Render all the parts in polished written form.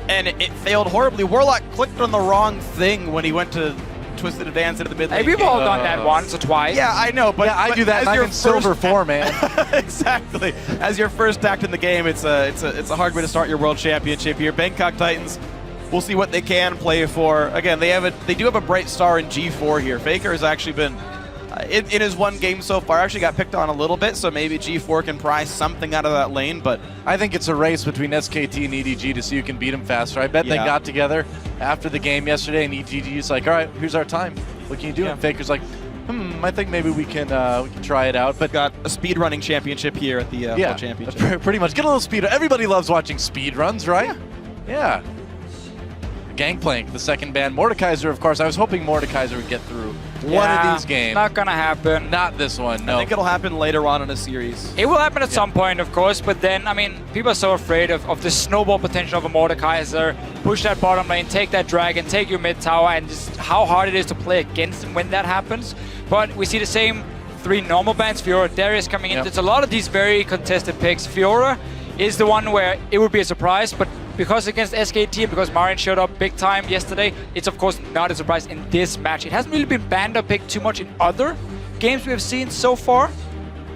and it failed horribly. Warlock clicked on the wrong thing when he went to twisted advance into the mid lane. Hey, we've all done that once or twice. Yeah, I know, but I do that. I'm in silver 4, man. Exactly. As your first act in the game, it's a hard way to start your world championship here. Bangkok Titans, we'll see what they can play for. Again, they do have a bright star in G4 here. Faker has actually been in his one game so far. Actually got picked on a little bit, so maybe G4 can pry something out of that lane. But I think it's a race between SKT and EDG to see who can beat them faster. I bet they got together after the game yesterday, and EDG's like, all right, here's our time. What can you do? And Faker's like, I think maybe we can try it out. But got a speedrunning championship here at the World Championship. Pretty much. Get a little speed. Everybody loves watching speed runs, right? Yeah. Gangplank, the second ban. Mordekaiser, of course. I was hoping Mordekaiser would get through one of these games. Not gonna happen. Not this one, no. I think it'll happen later on in a series. It will happen at some point, of course, but then, I mean, people are so afraid of the snowball potential of a Mordekaiser. Push that bottom lane, take that dragon, take your mid tower, and just how hard it is to play against him when that happens. But we see the same 3 normal bans. Fiora, Darius coming in. It's a lot of these very contested picks. Fiora is the one where it would be a surprise, but because against SKT and because Marin showed up big time yesterday, it's of course not a surprise in this match. It hasn't really been banned or picked too much in other games we have seen so far.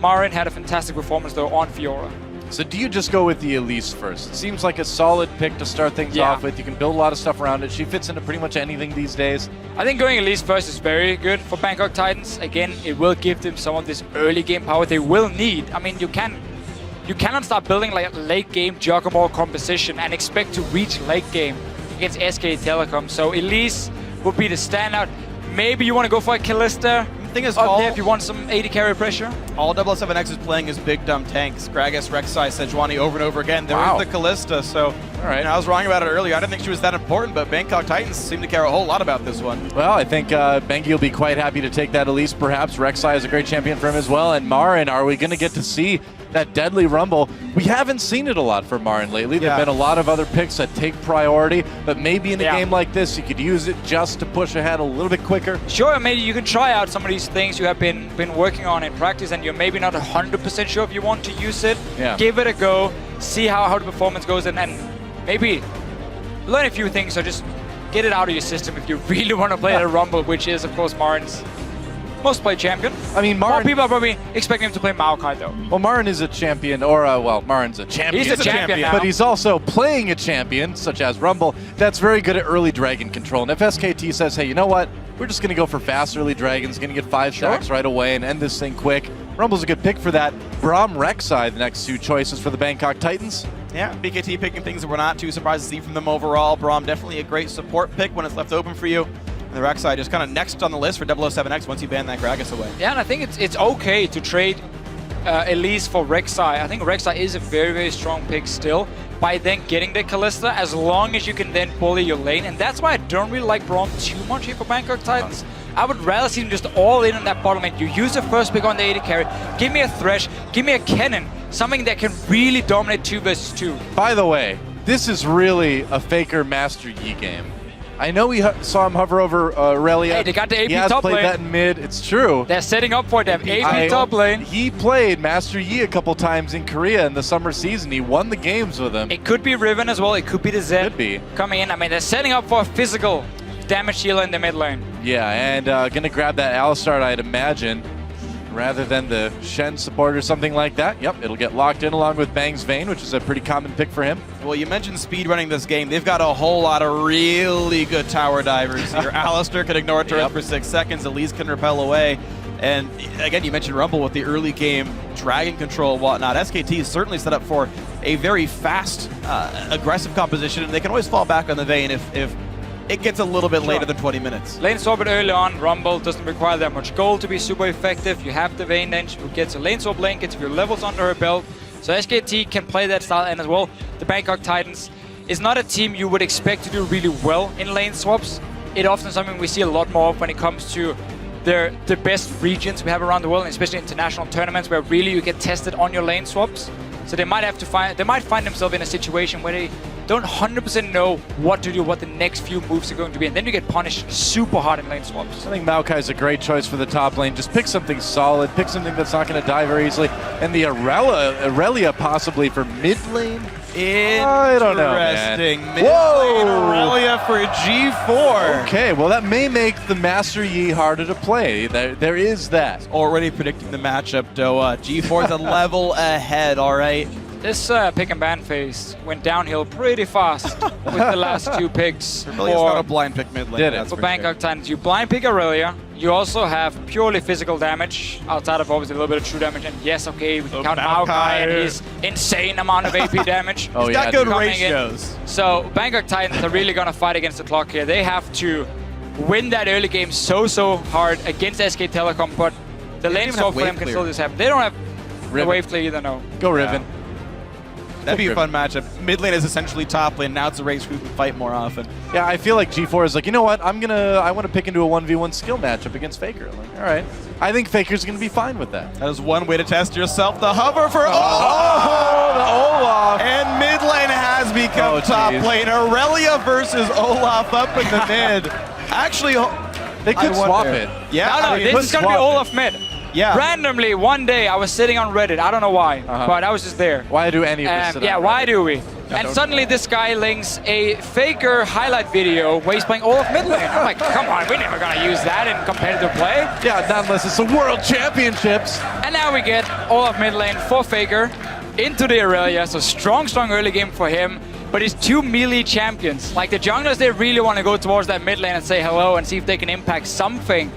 Marin had a fantastic performance though on Fiora. So do you just go with the Elise first? It seems like a solid pick to start things off with. You can build a lot of stuff around it. She fits into pretty much anything these days. I think going Elise first is very good for Bangkok Titans. Again, it will give them some of this early game power they will need. I mean, you cannot start building like a late game Juggernaut composition and expect to reach late game against SKT Telecom. So Elise would be the standout. Maybe you want to go for a Kalista. The thing is, if you want some 80 carry pressure. All 007X is playing as big dumb tanks. Gragas, Rek'Sai, Sejuani over and over again. There is the Kalista, so I was wrong about it earlier. I didn't think she was that important, but Bangkok Titans seem to care a whole lot about this one. Well, I think Bengi will be quite happy to take that Elise, perhaps. Rek'Sai is a great champion for him as well. And Marin, are we going to get to see that deadly rumble? We haven't seen it a lot for Marin lately. There have been a lot of other picks that take priority, but maybe in a game like this, you could use it just to push ahead a little bit quicker. Sure, maybe you can try out some of these things you have been working on in practice, and you're maybe not 100% sure if you want to use it. Give it a go, see how the performance goes, and maybe learn a few things, so just get it out of your system if you really want to play the Rumble, which is, of course, Marin's most played champion. I mean, Marin... More people are probably expecting him to play Maokai, though. Well, Marin is a champion, or, Marin's a champion. He's a champion now. But he's also playing a champion, such as Rumble, that's very good at early dragon control. And if SKT says, hey, you know what? We're just going to go for fast early dragons, going to get 5 stacks right away and end this thing quick. Rumble's a good pick for that. Braum, Rek'Sai, the next 2 choices for the Bangkok Titans. Yeah, BKT picking things that we're not too surprised to see from them overall. Braum definitely a great support pick when it's left open for you. And the Rek'Sai just kind of next on the list for 007X once you ban that Gragas away. Yeah, and I think it's okay to trade Elise for Rek'Sai. I think Rek'Sai is a very, very strong pick still by then getting the Kalista, as long as you can then bully your lane. And that's why I don't really like Braum too much here for Bangkok Titans. I would rather see him just all in on that bottom lane. You use the first pick on the 80 carry, give me a Thresh, give me a Kennen, something that can really dominate 2 versus 2. By the way, this is really a Faker Master Yi game. I know we saw him hover over Aurelia. Hey, they got the AP he has top played lane. that in mid. It's true. They're setting up for them. AP top lane. He played Master Yi a couple times in Korea in the summer season. He won the games with him. It could be Riven as well. It could be the Zed. Could be. Coming in. I mean, they're setting up for a physical damage healer in the mid lane. Yeah, and going to grab that Alistar, I'd imagine, rather than the Shen support or something like that. Yep, it'll get locked in along with Bang's Vayne, which is a pretty common pick for him. Well, you mentioned speedrunning this game. They've got a whole lot of really good tower divers here. Alistar can ignore turrets for 6 seconds. Elise can repel away. And again, you mentioned Rumble with the early game dragon control and whatnot. SKT is certainly set up for a very fast, aggressive composition, and they can always fall back on the Vayne if it gets a little bit later than 20 minutes. Lane swap it early on. Rumble doesn't require that much gold to be super effective. You have the Vayne then, who gets a lane swap lane, gets your levels under her belt. So SKT can play that style, and as well, the Bangkok Titans is not a team you would expect to do really well in lane swaps. It often something we see a lot more of when it comes to the best regions we have around the world, and especially international tournaments where really you get tested on your lane swaps. So they might find themselves in a situation where they don't 100% know what to do, what the next few moves are going to be, and then you get punished super hard in lane swaps. I think Maokai is a great choice for the top lane. Just pick something solid, pick something that's not going to die very easily, and the Aurelia possibly for mid lane. I don't know, man. Interesting. Mid-lane Aurelia for G4. Okay, well that may make the Master Yi harder to play. There is that. Already predicting the matchup, Doa. G4's a level ahead, all right? This pick and ban phase went downhill pretty fast with the last 2 picks. Really, it's not a blind pick mid lane. Did it. that's For for Bangkok sure. Titans, you blind pick Aurelia. You also have purely physical damage, outside of obviously a little bit of true damage. And yes, okay, we can count Maokai and his insane amount of AP damage. Oh, He's yeah, got good dude. ratios. So Bangkok Titans are really going to fight against the clock here. They have to win that early game so hard against SK Telecom, but the lane even swap have for them wave can clear. still just happen. They don't have Riven. a wave clear either, no. Go Riven. That'd be a fun matchup. Mid lane is essentially top lane. Now it's a race who can fight more often. Yeah, I feel like G4 is like, you know what? I want to pick into a 1v1 skill matchup against Faker. I'm like, all right. I think Faker's going to be fine with that. That is one way to test yourself. The hover for Olaf! Oh, the Olaf! And mid lane has become Oh, top geez. lane. Aurelia versus Olaf up in the mid. Actually, They could swap it. Yeah, No, I mean, this is going to be Olaf mid. Yeah. Randomly, one day, I was sitting on Reddit. I don't know why, Uh-huh. but I was just there. Why do any of this sit Yeah, on why Reddit? do we? And suddenly this guy links a Faker highlight video where he's playing Olaf mid lane. I'm like, come on, we're never going to use that in competitive play. Yeah, not unless it's the World Championships. And now we get Olaf mid lane for Faker into the Aurelia. So strong early game for him. But he's 2 melee champions. Like the junglers, they really want to go towards that mid lane and say hello and see if they can impact something.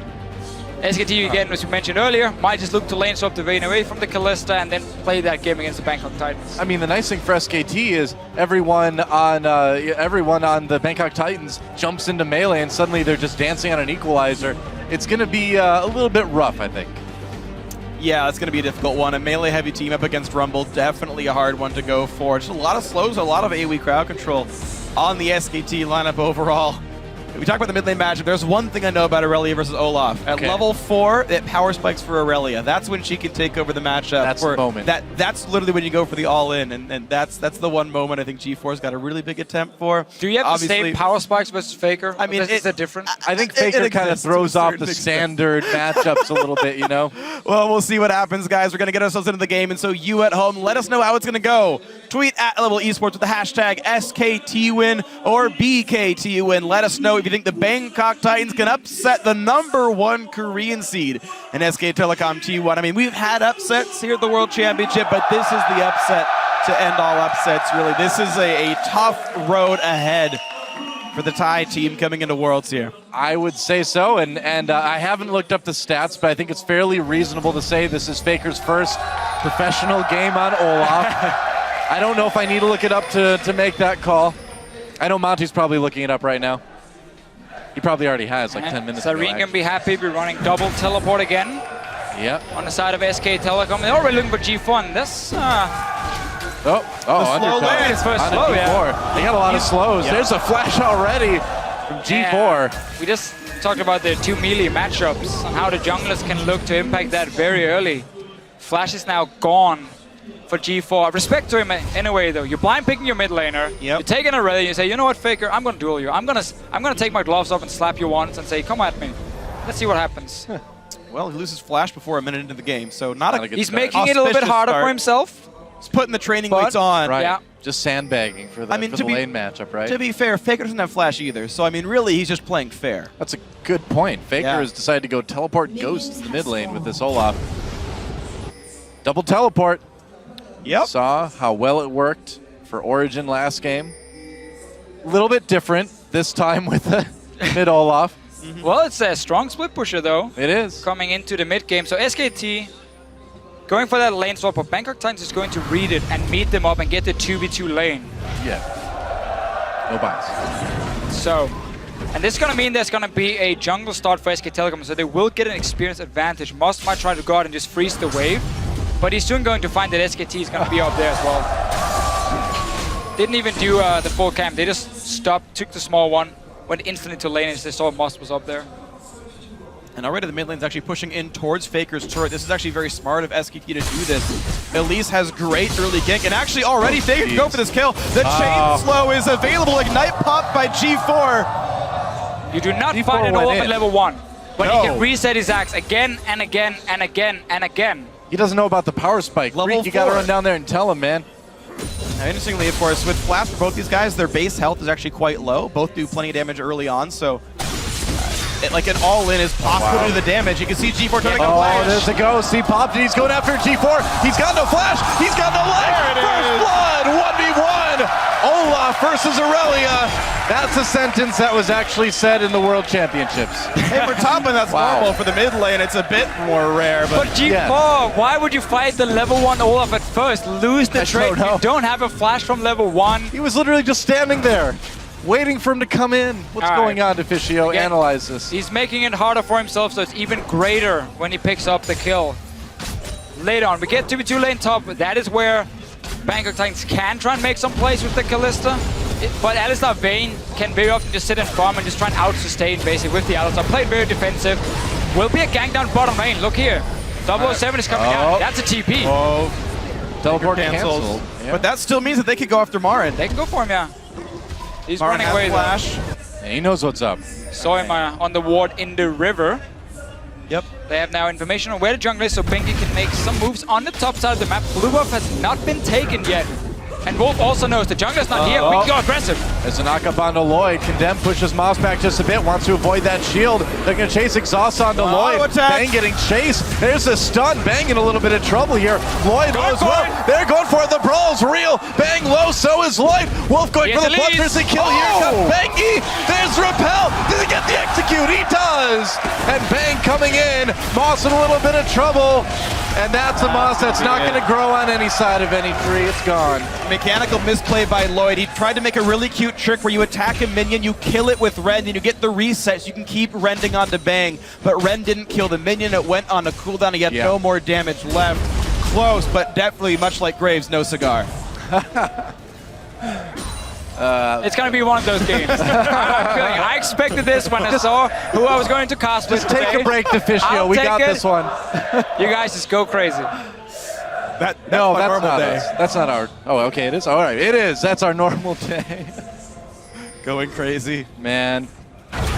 SKT, again, as we mentioned earlier, might just look to lane swap the Vayne away from the Kalista and then play that game against the Bangkok Titans. I mean, the nice thing for SKT is everyone on the Bangkok Titans jumps into melee and suddenly they're just dancing on an equalizer. It's going to be a little bit rough, I think. Yeah, it's going to be a difficult one. A melee heavy team up against Rumble, definitely a hard one to go for. Just a lot of slows, a lot of AoE crowd control on the SKT lineup overall. If we talk about the mid lane matchup, there's one thing I know about Aurelia versus Olaf. At level 4, it power spikes for Aurelia. That's when she can take over the matchup. That's the moment. That's literally when you go for the all-in, and that's the one moment I think G4's got a really big attempt for. Do you have Obviously, the same power spikes versus Faker? I mean, is that different? I think It Faker kind of exists to throws a off certain the extent. standard matchups a little bit, you know? Well, we'll see what happens, guys. We're going to get ourselves into the game, and so you at home, let us know how it's going to go. Tweet at Level Esports with the hashtag SKTWin or BKTWin. Let us know if you think the Bangkok Titans can upset the #1 Korean seed in SK Telecom T1. I mean, we've had upsets here at the World Championship, but this is the upset to end all upsets, really. This is a tough road ahead for the Thai team coming into Worlds here. I would say so, and I haven't looked up the stats, but I think it's fairly reasonable to say this is Faker's first professional game on Olaf. I don't know if I need to look it up to make that call. I know Monty's probably looking it up right now. He probably already has, like 10 minutes ago. Sareen can be happy. We're running double teleport again Yep. on the side of SK Telecom. They're already looking for G1. This, slow undercut. lane. His first On slow, G4. yeah. They got a lot of slows. Yeah. There's a flash already from G4. Yeah. We just talked about the 2 melee matchups and how the junglers can look to impact that very early. Flash is now gone for G4. Respect to him in a way, though. You're blind picking your mid laner. Yep. You take an Aurelia and you say, you know what, Faker, I'm gonna duel you. I'm gonna take my gloves off and slap you once and say, come at me. Let's see what happens. Well, he loses Flash before a minute into the game, so not a good He's start. making it a little bit Auspicious harder start. for himself. He's putting the training But- weights on. Right. Yeah. Just sandbagging for the, to be- lane matchup, right? To be fair, Faker doesn't have Flash either, so I mean, really, he's just playing fair. That's a good point. Faker Yeah. has decided to go teleport Ghost to the mid lane with this Olaf. Double teleport. Yep. Saw how well it worked for Origin last game. A little bit different this time with the mid Olaf. Well, it's a strong split pusher, though, It is. coming into the mid game. So SKT going for that lane swap, but Bangkok Titans is going to read it and meet them up and get the 2v2 lane. Yeah. No bias. So, and this is going to mean there's going to be a jungle start for SK Telecom, so they will get an experience advantage. Must might try to go out and just freeze the wave, but he's soon going to find that SKT is going to be up there as well. Didn't even do the full camp. They just stopped, took the small one, went instantly to lane as they saw Must was up there. And already the mid lane's actually pushing in towards Faker's turret. This is actually very smart of SKT to do this. Elise has great early gank, and actually already Faker can go for this kill. The chain slow is available. Ignite pop by G4. You do not D4 find it went all up in. at level 1, but No. he can reset his axe again and again and again and again. He doesn't know about the power spike. Level Reek, you got to 4. run down there and tell him, man. Now, interestingly, of course, with Flash for both these guys, their base health is actually quite low. Both do plenty of damage early on, so like an all-in is possible to do the damage. You can see G4 turning a flash. Oh, there's the ghost. See Pop, he's going after G4. He's got no flash. He's got no life. First blood, 1v1. Olaf versus Aurelia. That's a sentence that was actually said in the World Championships. Hey, for top lane, that's normal. For the mid lane, it's a bit more rare. But G4, why would you fight the level 1 Olaf at first? Lose the trade. You don't have a flash from level 1. He was literally just standing there, waiting for him to come in. What's going on, Deficio? Again, analyze this. He's making it harder for himself, so it's even greater when he picks up the kill. Later on, we get to the 2 lane top. That is where Bangkok Titans can try and make some plays with the Kalista. But Alistar Vayne can very often just sit and farm and just try and out-sustain basically with the Alistar. Played very defensive. Will be a gank down bottom lane. Look here. 007 is coming out. That's a TP. Oh, teleport canceled. Yeah. But that still means that they could go after Marin. They can go for him, yeah. He's Marin running away flash. Yeah, he knows what's up. Saw him on the ward in the river. Yep. They have now information on where the jungle is, so Bengi can make some moves on the top side of the map. Blue buff has not been taken yet. And Wolf also knows the jungler's not here. We can go aggressive. There's a knock-up onto Lloyd. Condemn pushes Moss back just a bit. Wants to avoid that shield. They're going to chase Exhaust onto Lloyd. Bang getting chased. There's a stun. Bang in a little bit of trouble here. Lloyd as well. They're going for it. The brawl's real. Bang low. So is Lloyd. Wolf going for the bloodthirsty kill here. Comes Bangy. There's Repel. Does he get the execute? He does. And Bang coming in. Moss in a little bit of trouble. And that's a Moss that's not going to grow on any side of any tree. It's gone. Mechanical misplay by Lloyd. He tried to make a really cute trick where you attack a minion, you kill it with Rend, and you get the reset so you can keep rending onto Bang. But Rend didn't kill the minion. It went on a cooldown. He had no more damage left. Close, but definitely, much like Graves, no cigar. It's going to be one of those games. I expected this when I saw who I was going to cast with. Just take a break, Deficio. We got this one. You guys just go crazy. That's not day. us. That's not our... Oh, okay, it is? All right, it is. That's our normal day. Going crazy. Man,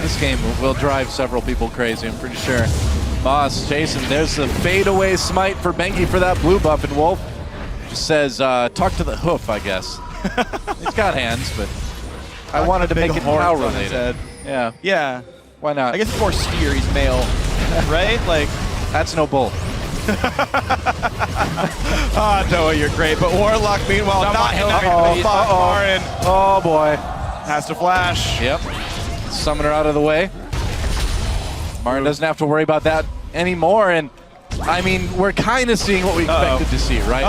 this game will drive several people crazy, I'm pretty sure. Moss, Jason, there's the fadeaway smite for Bengi for that blue buff, and Wolf just says, talk to the hoof, I guess. He's got hands, but I wanted to make it cow-related. Yeah. Yeah. Why not? I guess it's more steer, he's male, right? Like, that's no bull. Noah, you're great. But Warlock, meanwhile, not enough to spot Marin. Oh, boy. Has to flash. Yep. Summoner out of the way. Marin doesn't have to worry about that anymore, and I mean, we're kind of seeing what we expected to see, right?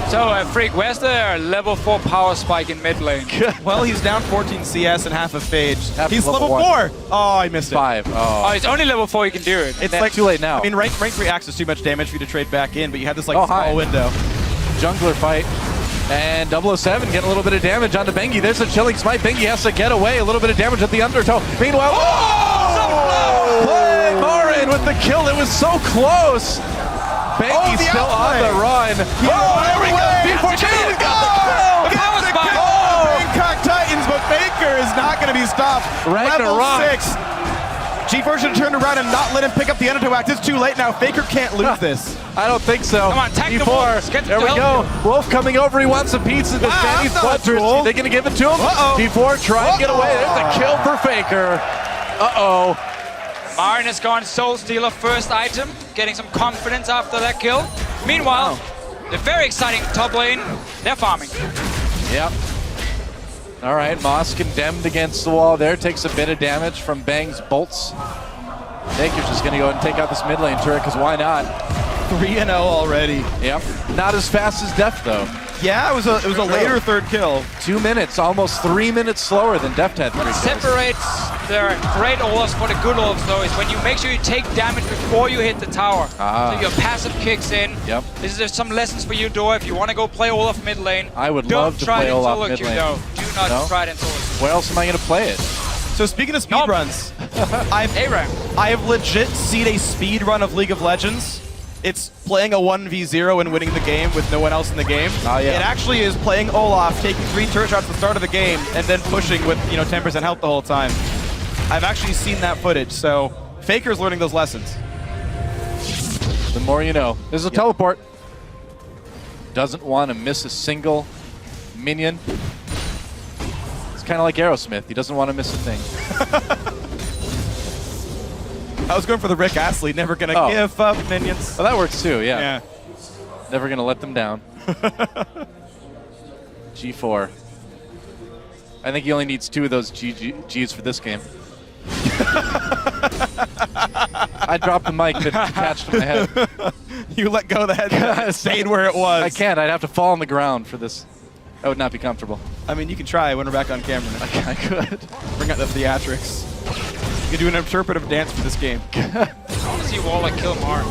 So, Freak, where's the level 4 power spike in mid lane? Well, he's down 14 CS and half a phage. He's level 4. Oh, I missed it. 5. Oh, it's only level 4 you can do it. It's like too late now. I mean, rank 3 acts is too much damage for you to trade back in, but you have this like small window. Jungler fight. And 007 getting a little bit of damage onto Bengi. There's a chilling smite. Bengi has to get away. A little bit of damage at the undertow. Meanwhile, Marin with the kill. It was so close. Bengi still on the run. There we go. Before James got the kill. Bangkok Titans, but Faker is not going to be stopped. Level 6. G4 should have turned around and not let him pick up the undertow act. It's too late now. Faker can't lose this. I don't think so. Come on, attack the Wolf. There we go. Wolf coming over. He wants a pizza. The Spanish bloodthirst. Are they going to give it to him? G4 try and get away. There's a kill for Faker. Marin has gone Soul Stealer first item, getting some confidence after that kill. Meanwhile, the very exciting top lane, they're farming. Yep. All right, Moss condemned against the wall there. Takes a bit of damage from Bang's bolts. Faker's just going to go ahead and take out this mid lane turret, because why not? 3-0 already. Yep. Not as fast as Deft, though. Yeah, it was a later third kill. 2 minutes, almost 3 minutes slower than Deft had 3 kills. What separates the great Olafs for the good Olafs, though, is when you make sure you take damage before you hit the tower. So your passive kicks in. Yep. This is some lessons for you, Dora. If you want to go play Olaf mid lane, I would love to play Olaf mid lane. Do not try it until Where else am I going to play it? So speaking of speedruns, I have legit seen a speedrun of League of Legends. It's playing a 1v0 and winning the game with no one else in the game. It actually is playing Olaf, taking 3 turret shots at the start of the game, and then pushing with 10% health the whole time. I've actually seen that footage, so Faker's learning those lessons. The more you know. There's a teleport. Doesn't want to miss a single minion. It's kind of like Aerosmith. He doesn't want to miss a thing. I was going for the Rick Astley, never gonna give up minions. Well, that works too, Yeah. Never gonna let them down. G4. I think he only needs 2 of those Gs for this game. I dropped the mic that attached to my head. You let go of the head that stayed where it was. I can't. I'd have to fall on the ground for this. That would not be comfortable. I mean, you can try when we're back on camera. I could. Bring out the theatrics. You can do an interpretive dance for this game. I want to see Waller kill Mar.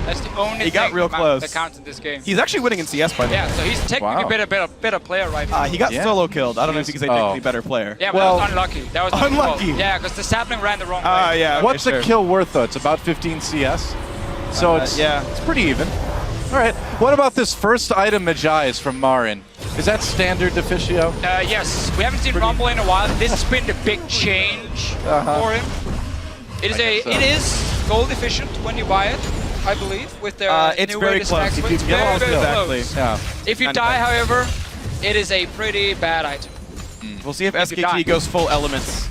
That's the only He got thing real close. that counts in this game. He's actually winning in CS by the way. Yeah, so he's technically a better player right now. He got solo killed. I don't know if you can say technically better player. Yeah, but well, that was unlucky. That was not his unlucky. fault. Yeah, because the sapling ran the wrong way. Yeah. Okay, What's sure. a kill worth, though? It's about 15 CS. So it's pretty even. All right. What about this first item Majai's from Marin? Is that standard Deficio? Yes, we haven't seen Rumble in a while. This has been the big change for him. It is gold efficient when you buy it, I believe, with their it's new very way to close. stack. If you It's get very, almost very exactly. close. Yeah. If you die, however, it is a pretty bad item. We'll see if you die. SKT goes full elements.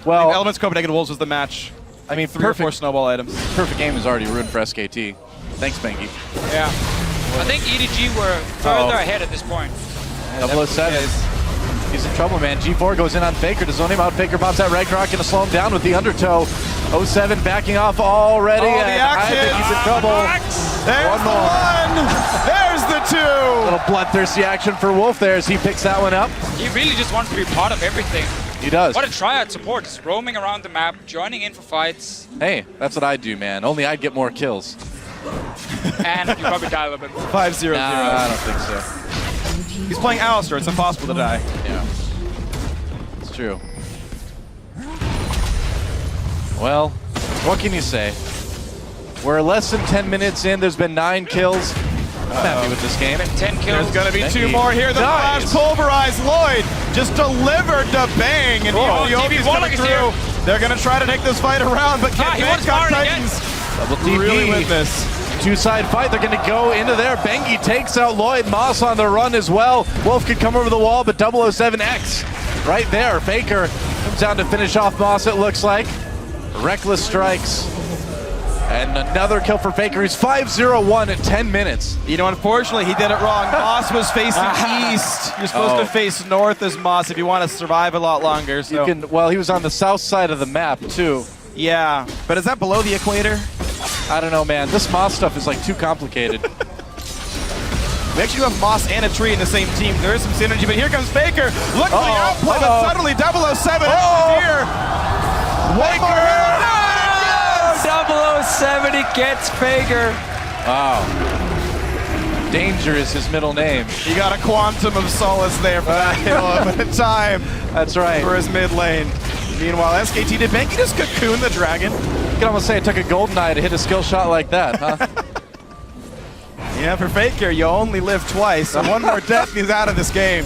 Well, Elements Copenhagen Wolves was the match. I mean, 3 or 4 snowball items. perfect game is already ruined for SKT. Thanks, Bengi. Yeah. I think EDG were further ahead at this point. 007. He's in trouble, man. G4 goes in on Faker to zone him out. Faker pops out Ragnarok, gonna slow him down with the undertow. 07 backing off already. Oh, the and I action. think he's in trouble. There's One the more. 1! There's the 2! Little bloodthirsty action for Wolf there as he picks that one up. He really just wants to be part of everything. He does. What a triad support. Just roaming around the map, joining in for fights, Hey, that's what I'd do, man. Only I'd get more kills. and you probably die a little bit more. 5-0-0. I don't think so. He's playing Alistar. It's impossible to die. Yeah. It's true. Well, what can you say? We're less than 10 minutes in. There's been 9 kills. I'm happy with this game. 10 kills. There's going to be Thank 2 you. more here. The Nice. last pulverized Lloyd just delivered to bang. And TV coming is through. here. They're going to try to take this fight around, but can he wants Bangkok Marin again. Titans Double TP. really win this? 2-side fight. They're going to go into there. Bengi takes out Lloyd. Moss on the run as well. Wolf could come over the wall, but 007X right there. Faker comes down to finish off Moss, it looks like. Reckless strikes. And another kill for Faker. He's 5-0-1 at 10 minutes. You know, unfortunately, he did it wrong. Moss was facing east. You're supposed to face north as Moss if you want to survive a lot longer. So. Well, he was on the south side of the map, too. Yeah, but is that below the equator? I don't know, man. This Moss stuff is, like, too complicated. We actually have Moss and a tree in the same team. There is some synergy, but here comes Faker. Look for the outplay, but suddenly 007 here. One more hit. 007, he gets Faker. Wow. Danger is his middle name. He got a quantum of solace there for that kill at a time. That's right. For his mid lane. Meanwhile, SKT, did Benki just cocoon the dragon? You can almost say it took a golden eye to hit a skill shot like that, huh? Yeah, for Faker, you only live twice, so one more death and he's out of this game.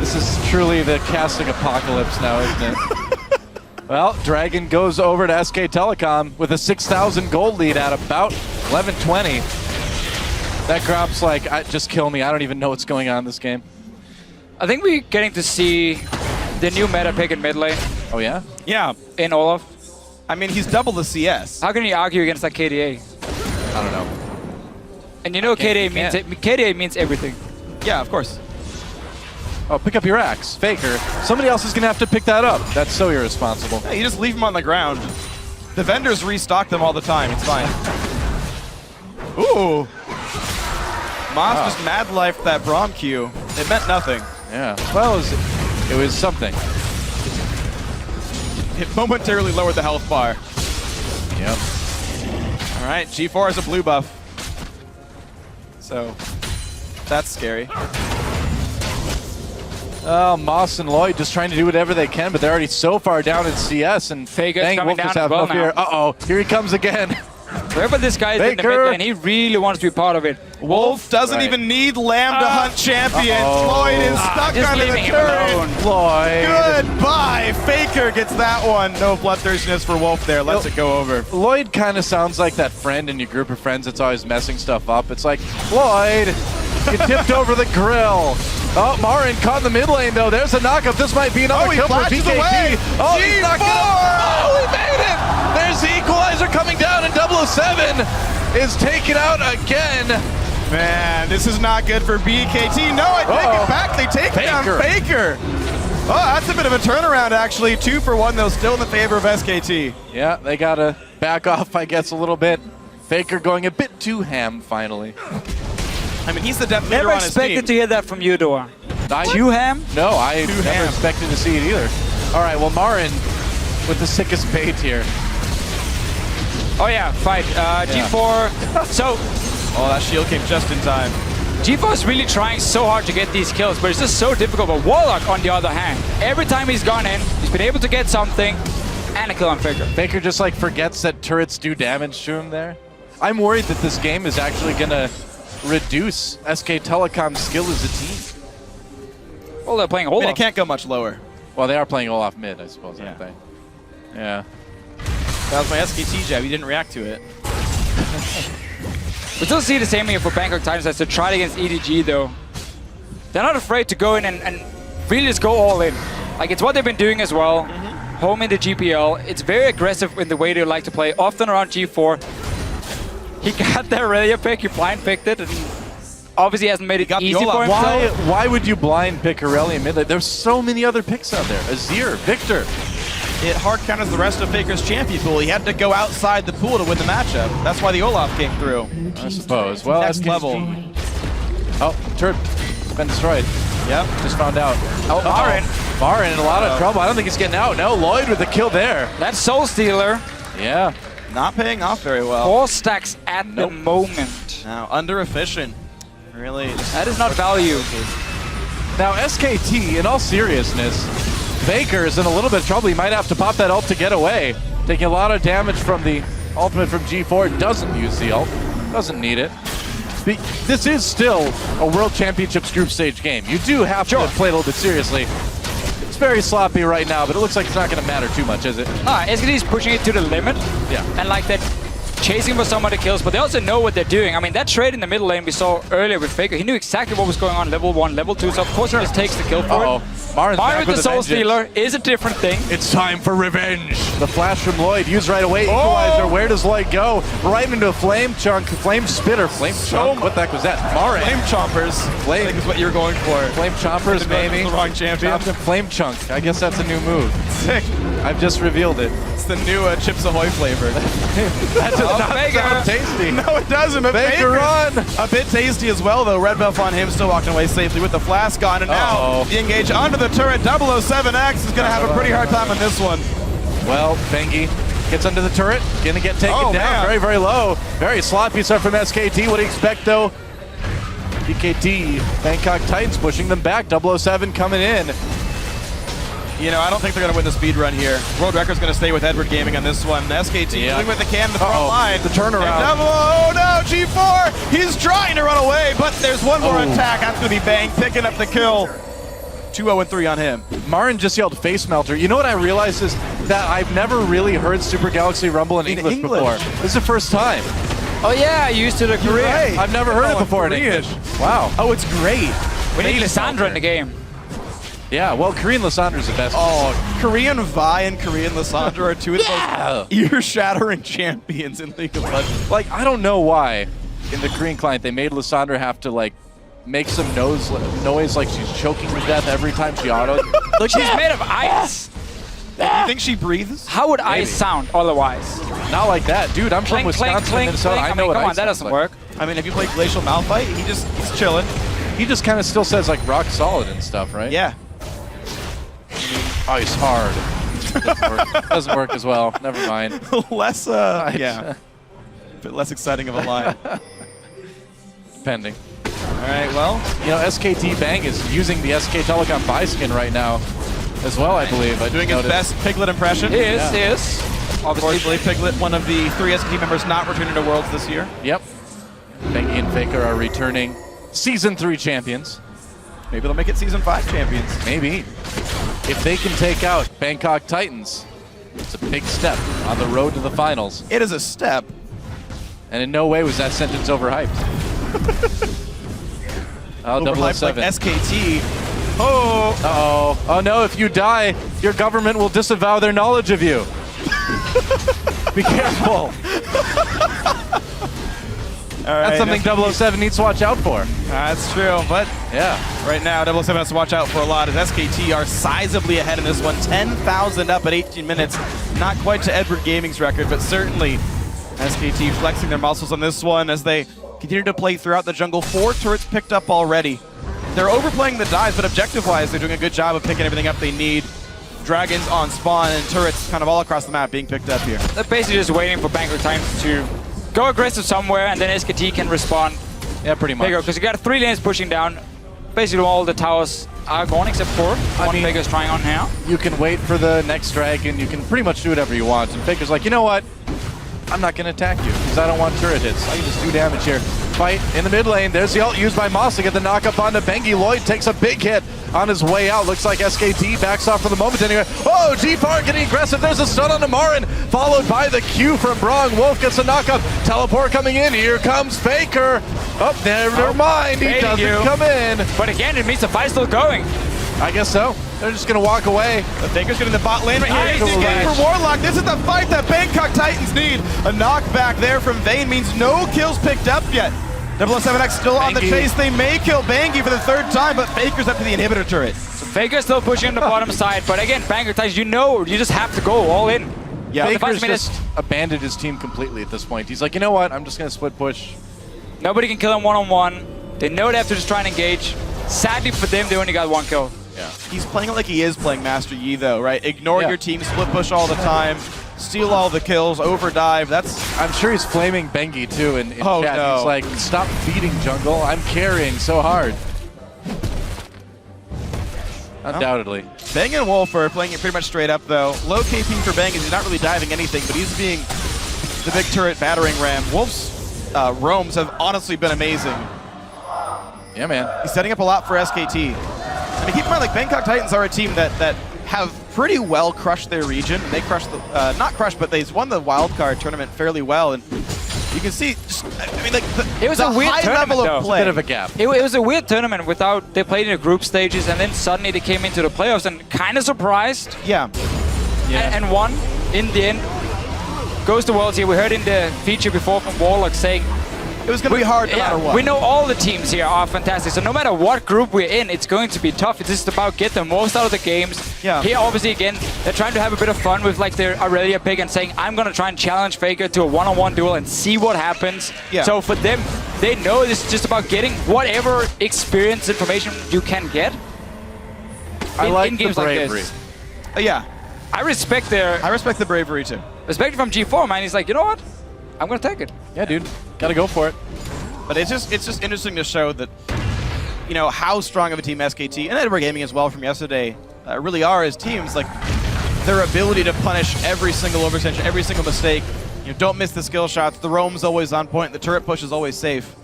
This is truly the casting apocalypse now, isn't it? Well, Dragon goes over to SK Telecom with a 6,000 gold lead at about 11:20. That Grob's like, just kill me. I don't even know what's going on in this game. I think we're getting to see the new meta pick in mid lane Oh, yeah? Yeah, in Olaf. I mean, he's double the CS. How can you argue against that KDA? I don't know. And you know KDA can't. means KDA means everything. Yeah, of course. Oh, pick up your axe. Faker. Somebody else is going to have to pick that up. That's so irresponsible. Yeah, you just leave them on the ground. The vendors restock them all the time. It's fine. Ooh. Moss just mad lifed that Braum Q. It meant nothing. Yeah. Well, it was something. It momentarily lowered the health bar. Yep. All right, G4 has a blue buff. So, that's scary. Oh, Moss and Lloyd just trying to do whatever they can, but they're already so far down in CS, and Faker's dang, coming Wolf just down have as well no fear. now. Uh-oh, here he comes again. Wherever this guy is in the mid lane, he really wants to be part of it. Wolf doesn't even need Lamb to hunt champions. Lloyd is stuck under the turret. Lloyd. Goodbye. Faker gets that one. No bloodthirstiness for Wolf there. Lets it go over. Lloyd kind of sounds like that friend in your group of friends that's always messing stuff up. It's like, Lloyd, you tipped over the grill. Oh, Marin caught in the mid lane, though. There's a knockup. This might be another kill for BKT. Oh, he's not gonna... Oh, he made it! There's the equalizer coming down, and 007 is taken out again. Man, this is not good for BKT. No, I take it back. They take down Faker. Oh, that's a bit of a turnaround, actually. 2 for 1, though, still in the favor of SKT. Yeah, they got to back off, I guess, a little bit. Faker going a bit too ham, finally. I mean, he's the depth leader Never on his team. expected to hear that from you, Dora. Too ham? No, I never expected to see it either. All right, well, Marin with the sickest bait here. Oh yeah, fight. G4. So, oh, that shield came just in time. G4 is really trying so hard to get these kills, but it's just so difficult. But Warlock, on the other hand, every time he's gone in, he's been able to get something and a kill on Faker. Faker just like forgets that turrets do damage to him there. I'm worried that this game is actually gonna reduce SK Telecom's skill as a team. Well, they're playing Olaf. I mean, it can't go much lower. Well, they are playing Olaf mid, I suppose, aren't they? Yeah. That was my SKT jab. He didn't react to it. We still see the same here for Bangkok Titans as they tried against EDG, though. They're not afraid to go in and really just go all in. Like, it's what they've been doing as well. Home in the GPL. It's very aggressive in the way they like to play, often around G4. He got that Relia pick, he blind picked it, and obviously hasn't made it easy for himself. Why would you blind pick Aurelia mid lane? There's so many other picks out there. Azir, Victor. It hard counters the rest of Faker's champion pool. He had to go outside the pool to win the matchup. That's why the Olaf came through. I suppose. Well, Next level. Oh, turret been destroyed. Yep. Just found out. Oh, Marin in a lot of trouble. I don't think he's getting out. No, Lloyd with the kill there. That's Soul Stealer. Yeah. Not paying off very well. 4 stacks at the moment. Now, under efficient. Really. That is not value. Now, SKT, in all seriousness, Faker is in a little bit of trouble. He might have to pop that ult to get away. Taking a lot of damage from the ultimate from G4. Doesn't use the ult. Doesn't need it. This is still a World Championships group stage game. You do have to play a little bit seriously. It's very sloppy right now, but it looks like it's not going to matter too much, is it? SKT is pushing it to the limit. Yeah. And like that, chasing for some of the kills, but they also know what they're doing. I mean, that trade in the middle lane we saw earlier with Faker, he knew exactly what was going on level 1, level 2, so of course he just takes the kill for it. Marin with the Soul Stealer is a different thing. It's time for revenge. The flash from Lloyd, used right away. Equalizer, where does Lloyd go? Right into a flame chunk, flame spitter, flame chunk. What the heck was that? Marin. Flame chompers. I think is what you're going for. Flame chompers, maybe. The wrong champion. Flame chunk. I guess that's a new move. Sick. I've just revealed it. It's the new Chips Ahoy flavor. That does not sound tasty. No, it doesn't. But Faker run. A bit tasty as well, though. Red buff on him, still walking away safely with the flask on. And now the engage onto the turret. 007X is going to have a pretty hard time on this one. Well, Bengi gets under the turret. Going to get taken down very, very low. Very sloppy stuff from SKT. What do you expect, though? BKT, Bangkok Titans pushing them back. 007 coming in. You know, I don't think they're going to win the speed run here. World Record's going to stay with Edward Gaming on this one. SKT doing what they can in the front line. The turnaround. Oh no, G4! He's trying to run away, but there's one more attack. That's going to be Bang picking up the kill. 2-0-3 on him. Marin just yelled face melter. You know what I realized is that I've never really heard Super Galaxy Rumble in English before. This is the first time. Oh yeah, I used it in Korean. Right. I've never heard it before in English. Wow. Oh, it's great. We need Lissandra in the game. Yeah, well, Korean Lissandra's the best. Oh, Korean Vi and Korean Lissandra are two of the most ear-shattering champions in League of Legends. Like, I don't know why in the Korean client they made Lissandra have to, like, make some noise like she's choking to death every time she autos. Look, she's made of ice. You think she breathes? How would ice sound otherwise? Not like that. Dude, I'm from Wisconsin, Minnesota. I know what come ice on, that doesn't like. work. I mean, if you play Glacial Malphite, he's chilling. He just kind of still says, like, rock solid and stuff, right? Yeah. Ice hard. Doesn't work as well. Never mind. Less, yeah. A bit less exciting of a line. Pending. All right, well. You know, SKT Bang is using the SK Telecom buy skin right now as well, I believe. Doing his best Piglet impression. He is. Unfortunately, Piglet, one of the 3 SKT members not returning to Worlds this year. Yep. Bengi and Faker are returning Season 3 champions. Maybe they'll make it Season 5 champions. Maybe. If they can take out Bangkok Titans, it's a big step on the road to the finals. It is a step. And in no way was that sentence overhyped. Oh, Overhyped 007. like SKT. Oh! Uh-oh. Oh no, if you die, your government will disavow their knowledge of you. Be careful. All right, That's something 007 needs to watch out for. That's true, but Yeah. right now 007 has to watch out for a lot as SKT are sizably ahead in this one. 10,000 up at 18 minutes. Not quite to Edward Gaming's record, but certainly SKT flexing their muscles on this one as they continue to play throughout the jungle. 4 turrets picked up already. They're overplaying the dives, but objective-wise, they're doing a good job of picking everything up they need. Dragons on spawn and turrets kind of all across the map being picked up here. They're basically just waiting for Bangkok Titans to go aggressive somewhere, and then SKT can respond. Yeah, pretty much. Because you got 3 lanes pushing down. Basically, all the towers are gone except for one Faker's trying on now. You can wait for the next dragon. You can pretty much do whatever you want. And Faker's like, you know what? I'm not going to attack you because I don't want turret hits. I can just do damage here. Fight in the mid lane. There's the ult used by Moss to get the knock-up onto Bengi. Lloyd takes a big hit on his way out. Looks like SKT backs off for the moment anyway. Oh, G-Far getting aggressive. There's a stun on Marin, followed by the Q from Brong. Wolf gets a knock-up. Teleport coming in. Here comes Faker. Oh, never mind. He doesn't come in. But again, it means the fight's still going. I guess so. They're just going to walk away. The Faker's getting the bot lane right here. Nice Easy game catch. for Warlock. This is the fight that Bangkok Titans need. A knockback there from Vayne means no kills picked up yet. 007X still on the Bengi. chase. They may kill Bangi for the 3rd time, but Faker's up to the inhibitor turret. So Faker's still pushing on the bottom side, but again, Bangkok Titans, you know, you just have to go all in. Yeah, Faker's minutes- just abandoned his team completely at this point. He's like, you know what? I'm just going to split push. Nobody can kill him one-on-one. They know they have to just try and engage. Sadly for them, they only got 1 kill. Yeah. He's playing it like he is playing Master Yi, though, right? Ignore Yeah. your team, split push all the time, steal all the kills, overdive. That's I'm sure he's flaming Bengi too in Oh, chat. no. He's like, stop feeding jungle. I'm carrying so hard. Undoubtedly. Bang and Wolf are playing it pretty much straight up, though. Low KP for Bang is he's not really diving anything, but he's being the big turret battering ram. Wolf's roams have honestly been amazing. Yeah, man. He's setting up a lot for SKT. I mean, keep in mind, like, Bangkok Titans are a team that have pretty well crushed their region. They crushed the, not crushed, but they won the wildcard tournament fairly well. And you can see, just, I mean, like, It was the a weird high tournament, level though. of play. Bit of a gap. It was a weird tournament without, they played in the group stages, and then suddenly they came into the playoffs and kind of surprised Yeah. and won in the end. Goes to Worlds here. We heard in the feature before from Warlock saying, It was going to be hard no matter what. we know all the teams here are fantastic, so no matter what group we're in, it's going to be tough. It's just about get the most out of the games. Yeah. Here, obviously, again, they're trying to have a bit of fun with like their Aurelia pick and saying, I'm going to try and challenge Faker to a one-on-one duel and see what happens. Yeah. So for them, they know this is just about getting whatever experience, information you can get. I like in the games like bravery. this. Yeah. I respect their I respect the bravery, too. respect from G4, man. He's like, you know what? I'm going to take it. Yeah, dude. Gotta go for it. But it's just interesting to show that, you know, how strong of a team SKT and Edward Gaming as well from yesterday really are as teams. Like, their ability to punish every single overextension, every single mistake. You know, don't miss the skill shots. The roam's always on point. The turret push is always safe.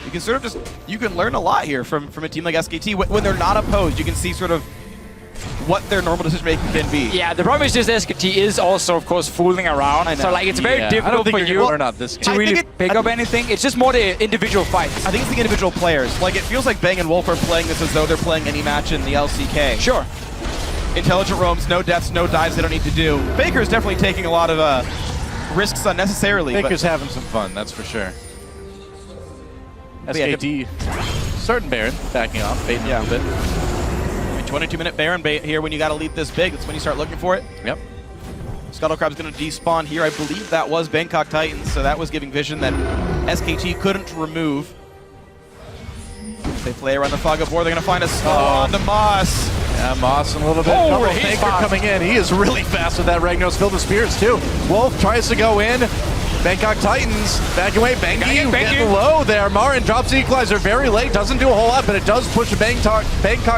You can sort of just, you can learn a lot here from a team like SKT. When they're not opposed, you can see sort of what their normal decision-making can be. Yeah, the problem is just SKT is also, of course, fooling around. I know. So, like, it's very Yeah, I don't difficult think for you're you gonna learn out this to game. I really think pick up anything. It's just more the individual fights. I think it's the individual players. Like, it feels like Bang and Wolf are playing this as though they're playing any match in the LCK. Sure. Intelligent roams, no deaths, no dives they don't need to do. Faker's definitely taking a lot of risks unnecessarily. Baker's having some fun, that's for sure. But yeah, SKT starting Baron, backing off, baiting Yeah. a little bit. 22-minute Baron bait here when you got to lead this big. That's when you start looking for it. Yep. Scuttlecrab's going to despawn here. I believe that was Bangkok Titans, so that was giving vision that SKT couldn't remove. They play around the fog of war. They're going to find a slow on the Moss. Yeah, Moss in a little bit. Oh, Double he's Faker fast. coming in. He is really fast with that Ragnos filled with spears too. Wolf tries to go in. Bangkok Titans backing away. Bangy Bangy. getting low there. Marin drops the equalizer very late. Doesn't do a whole lot, but it does push the Bangkok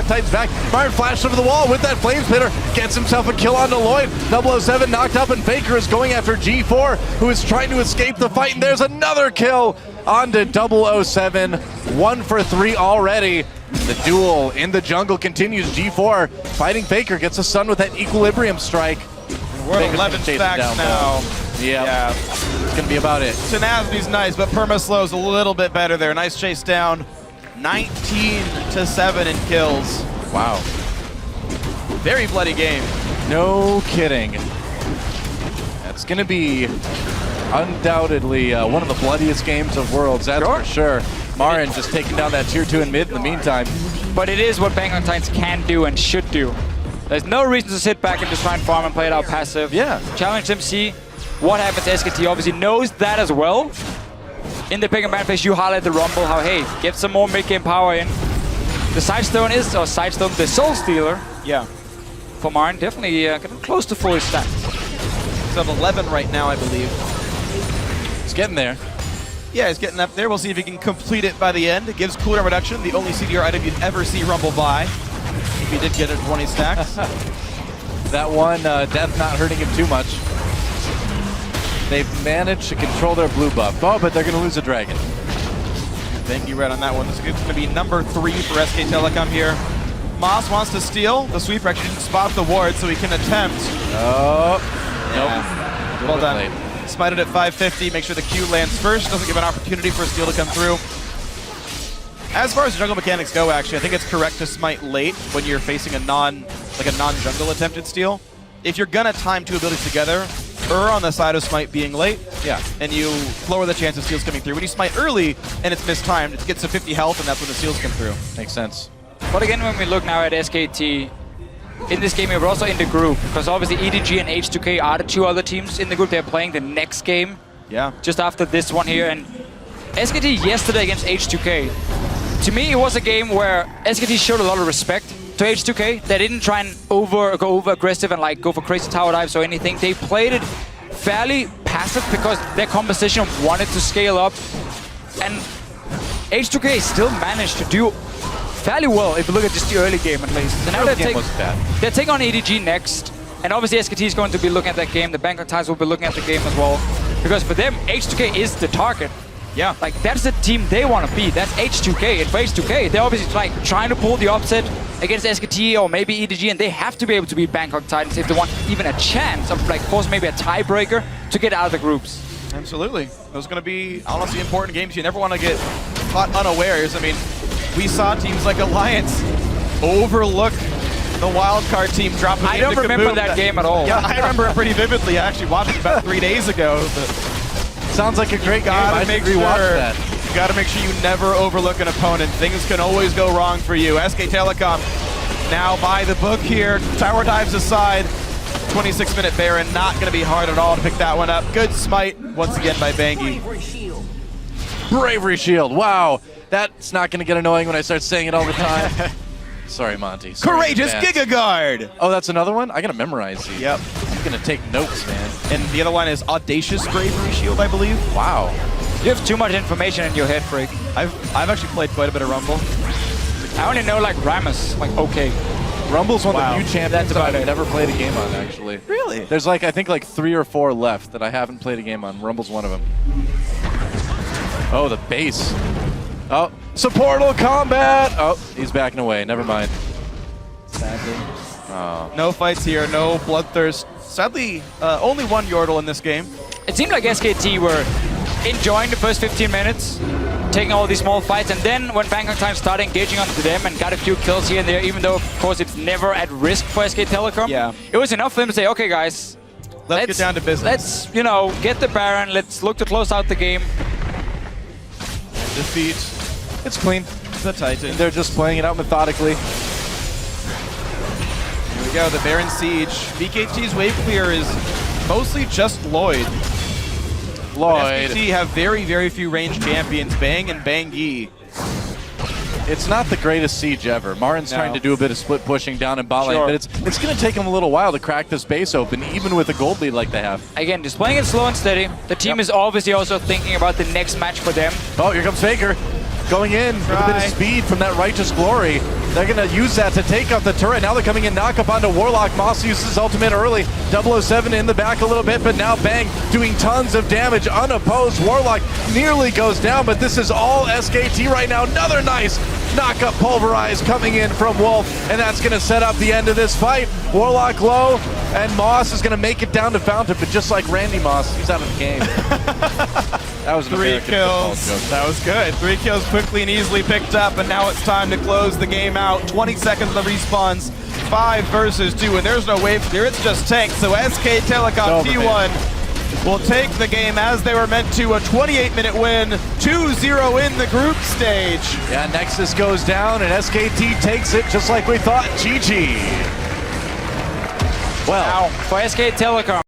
Titans back. Marin flashed over the wall with that flame spitter. Gets himself a kill onto Lloyd. 007 knocked up, and Faker is going after G4, who is trying to escape the fight. And there's another kill onto 007. 1 for 3 already. The duel in the jungle continues. G4 fighting Faker. Gets a stun with that equilibrium strike. We're at 11 stacks now. Yeah, it's going to be about it. Tenacity's nice, but Permaslow's a little bit better there. Nice chase down. 19-7 in kills. Wow. Very bloody game. No kidding. That's going to be undoubtedly one of the bloodiest games of Worlds, that's for sure. Marin just taking down that tier 2 in mid in the meantime. But it is what Bangkok Titans can do and should do. There's no reason to sit back and just try and farm and play it out passive. Yeah. Challenge them, see what happens. SKT obviously knows that as well. In the pick and ban phase, you highlight the Rumble, how, hey, get some more mid-game power in. The Sidestone the Soul Stealer. Yeah. For Marin, definitely getting close to fully stacked. So 11 right now, I believe. It's getting there. Yeah, he's getting up there. We'll see if he can complete it by the end. It gives cooldown reduction, the only CDR item you'd ever see Rumble buy. If he did get it 20 stacks. That one, death not hurting him too much. They've managed to control their blue buff. Oh, but they're going to lose a dragon. Thank you, Red, on that one. This is going to be number 3 for SK Telecom here. Moss wants to steal. The sweeper actually didn't spot the ward, so he can attempt. Oh, Yeah. nope. Well done. Smited at 550. Make sure the Q lands first. Doesn't give an opportunity for a steal to come through. As far as jungle mechanics go, actually, I think it's correct to smite late when you're facing a non-jungle attempted steal. If you're gonna time 2 abilities together, err on the side of smite being late. Yeah. And you lower the chance of steals coming through. When you smite early and it's mistimed, it gets to 50 health, and that's when the steals come through. Makes sense. But again, when we look now at SKT, in this game, we're also in the group, because obviously EDG and H2K are the 2 other teams in the group. They're playing the next game, Yeah. just after this one here. And SKT yesterday against H2K, to me, it was a game where SKT showed a lot of respect to H2K. They didn't try and go over aggressive and like go for crazy tower dives or anything. They played it fairly passive because their composition wanted to scale up. And H2K still managed to do fairly well if you look at just the early game at least. So now they're taking on EDG next. And obviously SKT is going to be looking at that game. The Bangkok Titans will be looking at the game as well. Because for them, H2K is the target. Yeah. Like, that's the team they want to be. That's H2K. And for H2K, they're obviously like trying to pull the upset against SKT or maybe EDG, and they have to be able to beat Bangkok Titans if they want even a chance of, like, force maybe a tiebreaker to get out of the groups. Absolutely. Those are going to be, honestly, important games. You never want to get caught unawares. I mean, we saw teams like Alliance overlook the wildcard team dropping I don't remember that game at all. Yeah, I remember it pretty vividly. I actually watched it about 3 days ago. Sounds like a great game. I should rewatch that. You got to make sure you never overlook an opponent. Things can always go wrong for you. SK Telecom now by the book here. Tower dives aside. 26-minute Baron, not going to be hard at all to pick that one up. Good smite once again by Bangy. Bravery Shield. Wow. That's not going to get annoying when I start saying it all the time. Sorry, Monty. Sorry, Courageous Giga Guard. Oh, that's another one? I got to memorize these. Yep. I'm going to take notes, man. And the other one is Audacious Bravery Shield, I believe. Wow. You have too much information in your head, Freak. I've actually played quite a bit of Rumble. I only know, like, Ramus. Like, okay. Rumble's one of the few champions That's about that I've it. never played a game on, actually. Really? There's like, I think like 3 or 4 left that I haven't played a game on. Rumble's one of them. Oh, the base. Oh, supportal combat. Oh, he's backing away. Never mind. Sadly. Oh. No fights here, no bloodthirst. Sadly, only one Yordle in this game. It seemed like SKT were enjoying the first 15 minutes, taking all these small fights, and then when Bangkok Titans started engaging onto them and got a few kills here and there, even though, of course, it's never at risk for SK Telecom, Yeah. it was enough for them to say, okay, guys, Let's get down to business. Let's, you know, get the Baron, let's look to close out the game. Defeat It's clean. the Titan. They're just playing it out methodically. Here we go, the Baron Siege. BKT's wave clear is mostly just Lloyd. Lloyd. SKT have very, very few ranged champions, Bang and Bangy. it's not the greatest siege ever. Marin's trying to do a bit of split pushing down in bot lane, Sure. but it's going to take him a little while to crack this base open, even with a gold lead like they have. Again, just playing it slow and steady. The team is obviously also thinking about the next match for them. Oh, here comes Faker. Going in with a bit of speed from that Righteous Glory. They're going to use that to take out the turret. Now they're coming in, knock up onto Warlock. Moss uses his ultimate early. 007 in the back a little bit, but now Bang doing tons of damage unopposed. Warlock nearly goes down, but this is all SKT right now. Another nice knock up pulverize coming in from Wolf, and that's going to set up the end of this fight. Warlock low, and Moss is going to make it down to Fountain, but just like Randy Moss, he's out of the game. That was an 3 American football kills. joke. That was good. 3 kills quickly and easily picked up, and now it's time to close the game out. 20 seconds of the respawns, 5 versus 2, and there's no wave here. It's just tank. So SK Telecom T1 will take the game as they were meant to. A 28-minute win, 2-0 in the group stage. Yeah, Nexus goes down, and SKT takes it just like we thought. GG. Well, Now, for SK Telecom.